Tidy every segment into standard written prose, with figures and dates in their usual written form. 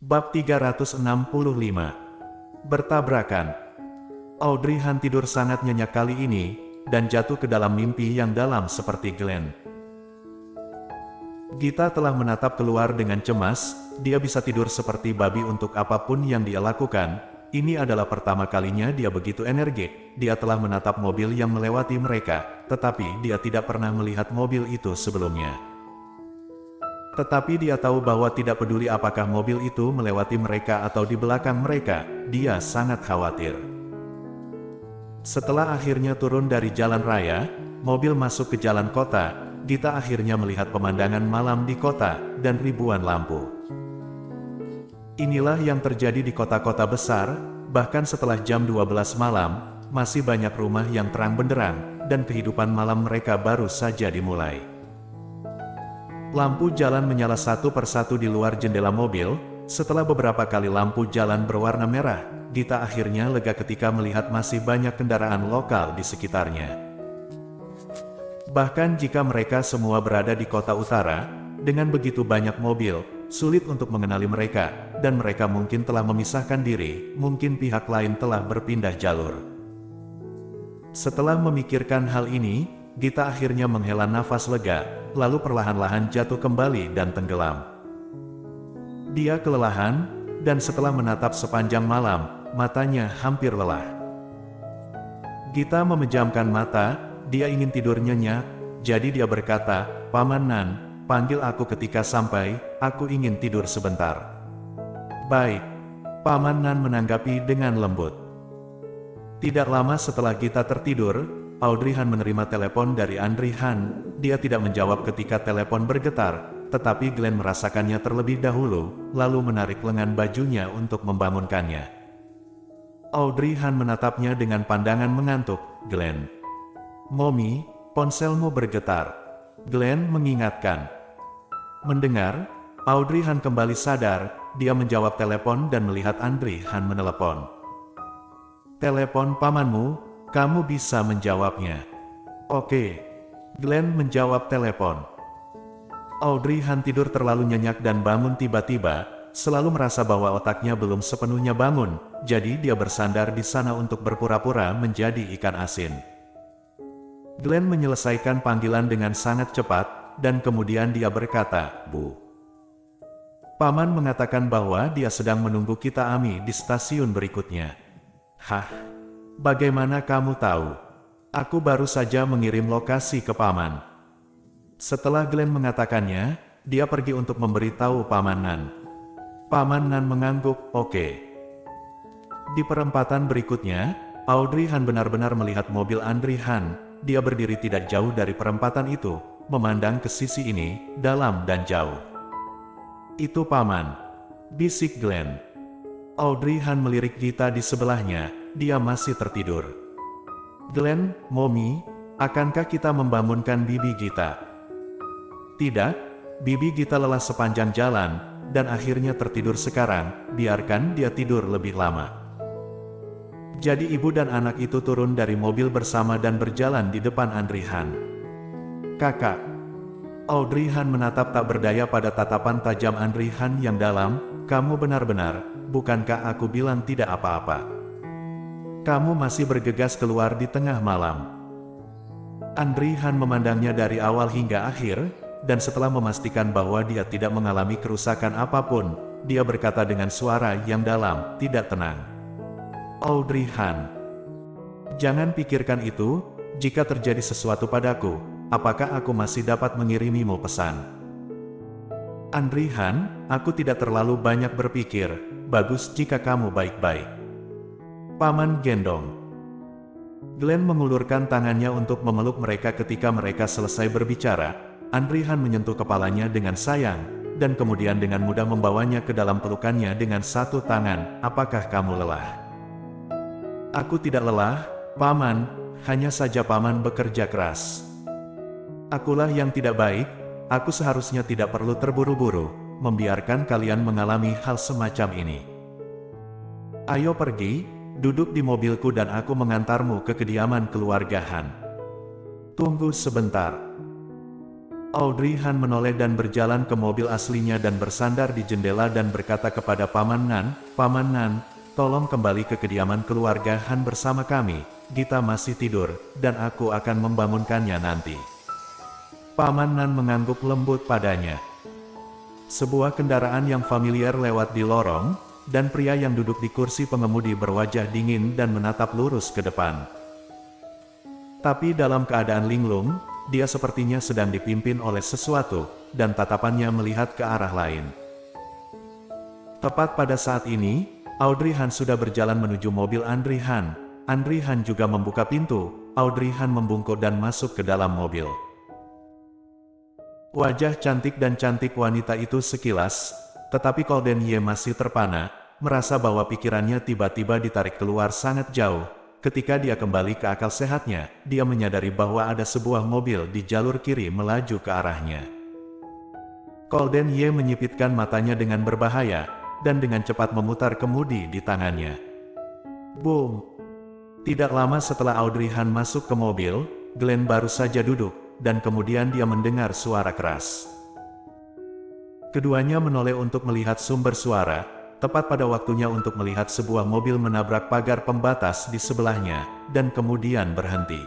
Bab 365. Bertabrakan. Audrey Han tidur sangat nyenyak kali ini, dan jatuh ke dalam mimpi yang dalam seperti Glenn. Gita telah menatap keluar dengan cemas, dia bisa tidur seperti babi untuk apapun yang dia lakukan. Ini adalah pertama kalinya dia begitu energik. Dia telah menatap mobil yang melewati mereka, tetapi dia tidak pernah melihat mobil itu sebelumnya. Tetapi dia tahu bahwa tidak peduli apakah mobil itu melewati mereka atau di belakang mereka, dia sangat khawatir. Setelah akhirnya turun dari jalan raya, mobil masuk ke jalan kota, Gita akhirnya melihat pemandangan malam di kota, dan ribuan lampu. Inilah yang terjadi di kota-kota besar, bahkan setelah jam 12 malam, masih banyak rumah yang terang benderang, dan kehidupan malam mereka baru saja dimulai. Lampu jalan menyala satu persatu di luar jendela mobil. Setelah beberapa kali lampu jalan berwarna merah, Gita akhirnya lega ketika melihat masih banyak kendaraan lokal di sekitarnya. Bahkan jika mereka semua berada di kota utara, dengan begitu banyak mobil, sulit untuk mengenali mereka, dan mereka mungkin telah memisahkan diri, mungkin pihak lain telah berpindah jalur. Setelah memikirkan hal ini, Gita akhirnya menghela nafas lega, lalu perlahan-lahan jatuh kembali dan tenggelam. Dia kelelahan, dan setelah menatap sepanjang malam, matanya hampir lelah. Gita memejamkan mata, dia ingin tidur nyenyak, jadi dia berkata, "Paman Nan, panggil aku ketika sampai, aku ingin tidur sebentar." "Baik." Paman Nan menanggapi dengan lembut. Tidak lama setelah Gita tertidur, Audrey Han menerima telepon dari Andre Han. Dia tidak menjawab ketika telepon bergetar, tetapi Glenn merasakannya terlebih dahulu, lalu menarik lengan bajunya untuk membangunkannya. Audrey Han menatapnya dengan pandangan mengantuk. "Glenn." "Mommy, ponselmu bergetar." Glenn mengingatkan. Mendengar, Audrey Han kembali sadar, dia menjawab telepon dan melihat Andre Han menelepon. "Telepon pamanmu, kamu bisa menjawabnya." "Oke." Glenn menjawab telepon. Audrey Han tidur terlalu nyenyak dan bangun tiba-tiba, selalu merasa bahwa otaknya belum sepenuhnya bangun, jadi dia bersandar di sana untuk berpura-pura menjadi ikan asin. Glenn menyelesaikan panggilan dengan sangat cepat, dan kemudian dia berkata, "Bu. Paman mengatakan bahwa dia sedang menunggu kita Ami di stasiun berikutnya." "Hah? Bagaimana kamu tahu?" "Aku baru saja mengirim lokasi ke Paman." Setelah Glenn mengatakannya, dia pergi untuk memberitahu Paman Nan. Paman Nan mengangguk, "Oke." Di perempatan berikutnya, Audrey Han benar-benar melihat mobil Andre Han. Dia berdiri tidak jauh dari perempatan itu, memandang ke sisi ini, dalam dan jauh. "Itu Paman," bisik Glenn. Audrey Han melirik Gita di sebelahnya, dia masih tertidur. "Glenn, Mommy, akankah kita membangunkan bibi Gita?" "Tidak, bibi Gita lelah sepanjang jalan, dan akhirnya tertidur sekarang, biarkan dia tidur lebih lama." Jadi ibu dan anak itu turun dari mobil bersama dan berjalan di depan Andre Han. "Kakak." Audrey Han menatap tak berdaya pada tatapan tajam Andre Han yang dalam. "Kamu benar-benar, bukankah aku bilang tidak apa-apa? Kamu masih bergegas keluar di tengah malam." Andre Han memandangnya dari awal hingga akhir, dan setelah memastikan bahwa dia tidak mengalami kerusakan apapun, dia berkata dengan suara yang dalam, tidak tenang, "Audrey Han, jangan pikirkan itu. Jika terjadi sesuatu padaku, apakah aku masih dapat mengirimimu pesan?" "Andre Han, aku tidak terlalu banyak berpikir. Bagus jika kamu baik-baik." Paman gendong. Glenn mengulurkan tangannya untuk memeluk mereka ketika mereka selesai berbicara. Andre Han menyentuh kepalanya dengan sayang, dan kemudian dengan mudah membawanya ke dalam pelukannya dengan satu tangan. "Apakah kamu lelah?" "Aku tidak lelah, Paman, hanya saja Paman bekerja keras." "Akulah yang tidak baik, aku seharusnya tidak perlu terburu-buru, membiarkan kalian mengalami hal semacam ini. Ayo pergi, duduk di mobilku dan aku mengantarmu ke kediaman keluarga Han." "Tunggu sebentar." Audrey Han menoleh dan berjalan ke mobil aslinya dan bersandar di jendela dan berkata kepada Paman Nan, "Paman Nan, tolong kembali ke kediaman keluarga Han bersama kami. Gita masih tidur, dan aku akan membangunkannya nanti." Paman Nan mengangguk lembut padanya. Sebuah kendaraan yang familiar lewat di lorong, dan pria yang duduk di kursi pengemudi berwajah dingin dan menatap lurus ke depan. Tapi dalam keadaan linglung, dia sepertinya sedang dipimpin oleh sesuatu, dan tatapannya melihat ke arah lain. Tepat pada saat ini, Audrey Han sudah berjalan menuju mobil Andri Han. Andri Han juga membuka pintu. Audrey Han membungkuk dan masuk ke dalam mobil. Wajah cantik dan cantik wanita itu sekilas, tetapi Golden Ye masih terpana, merasa bahwa pikirannya tiba-tiba ditarik keluar sangat jauh. Ketika dia kembali ke akal sehatnya, dia menyadari bahwa ada sebuah mobil di jalur kiri melaju ke arahnya. Golden Ye menyipitkan matanya dengan berbahaya, dan dengan cepat memutar kemudi di tangannya. Boom! Tidak lama setelah Audrey Han masuk ke mobil, Glenn baru saja duduk, dan kemudian dia mendengar suara keras. Keduanya menoleh untuk melihat sumber suara, tepat pada waktunya untuk melihat sebuah mobil menabrak pagar pembatas di sebelahnya, dan kemudian berhenti.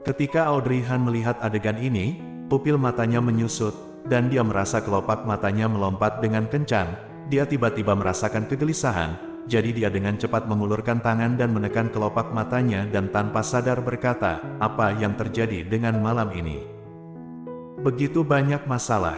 Ketika Audrey Han melihat adegan ini, pupil matanya menyusut, dan dia merasa kelopak matanya melompat dengan kencang. Dia tiba-tiba merasakan kegelisahan, jadi dia dengan cepat mengulurkan tangan dan menekan kelopak matanya dan tanpa sadar berkata, "Apa yang terjadi dengan malam ini? Begitu banyak masalah."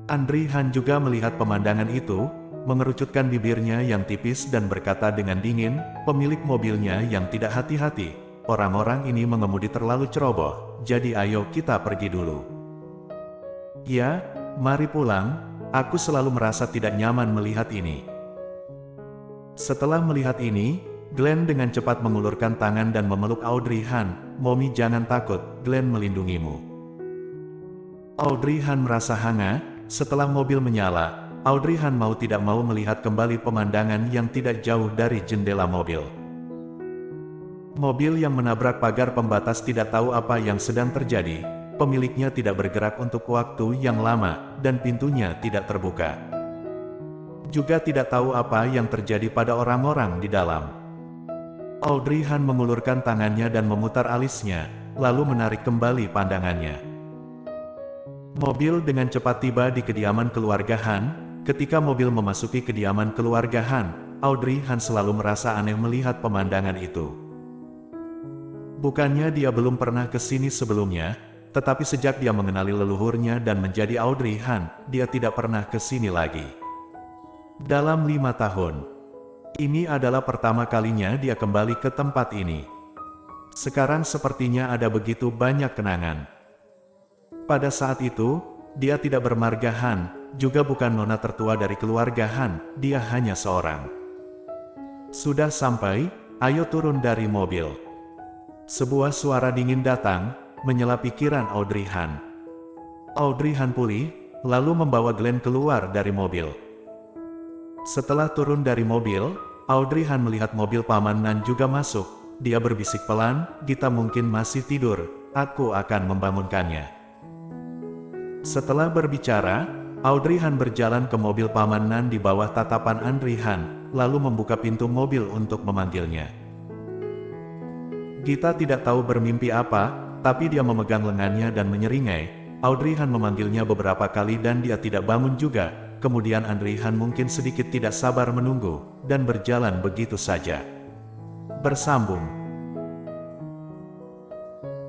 Andri Han juga melihat pemandangan itu, mengerucutkan bibirnya yang tipis dan berkata dengan dingin, "Pemilik mobilnya yang tidak hati-hati. Orang-orang ini mengemudi terlalu ceroboh, jadi ayo kita pergi dulu." "Ya, mari pulang, aku selalu merasa tidak nyaman melihat ini." Setelah melihat ini, Glenn dengan cepat mengulurkan tangan dan memeluk Audrey Han. "Mommy jangan takut, Glenn melindungimu." Audrey Han merasa hanga. Setelah mobil menyala, Audrey Han mau tidak mau melihat kembali pemandangan yang tidak jauh dari jendela mobil. Mobil yang menabrak pagar pembatas tidak tahu apa yang sedang terjadi. Pemiliknya tidak bergerak untuk waktu yang lama, dan pintunya tidak terbuka. Juga tidak tahu apa yang terjadi pada orang-orang di dalam. Audrey Han mengulurkan tangannya dan memutar alisnya, lalu menarik kembali pandangannya. Mobil dengan cepat tiba di kediaman keluarga Han. Ketika mobil memasuki kediaman keluarga Han, Audrey Han selalu merasa aneh melihat pemandangan itu. Bukannya dia belum pernah ke sini sebelumnya, tetapi sejak dia mengenali leluhurnya dan menjadi Audrey Han, dia tidak pernah ke sini lagi. Dalam 5 tahun, ini adalah pertama kalinya dia kembali ke tempat ini. Sekarang sepertinya ada begitu banyak kenangan. Pada saat itu, dia tidak bermarga Han, juga bukan nona tertua dari keluarga Han, dia hanya seorang. "Sudah sampai, ayo turun dari mobil." Sebuah suara dingin datang, menyela pikiran Audrey Han. Audrey Han pulih, lalu membawa Glenn keluar dari mobil. Setelah turun dari mobil, Audrey Han melihat mobil Paman Nan juga masuk. Dia berbisik pelan, "Gita mungkin masih tidur, aku akan membangunkannya." Setelah berbicara, Audrey Han berjalan ke mobil Paman Nan di bawah tatapan Andri Han, lalu membuka pintu mobil untuk memanggilnya. Gita tidak tahu bermimpi apa, tapi dia memegang lengannya dan menyeringai. Audrey Han memanggilnya beberapa kali dan dia tidak bangun juga. Kemudian Andri Han mungkin sedikit tidak sabar menunggu, dan berjalan begitu saja. Bersambung.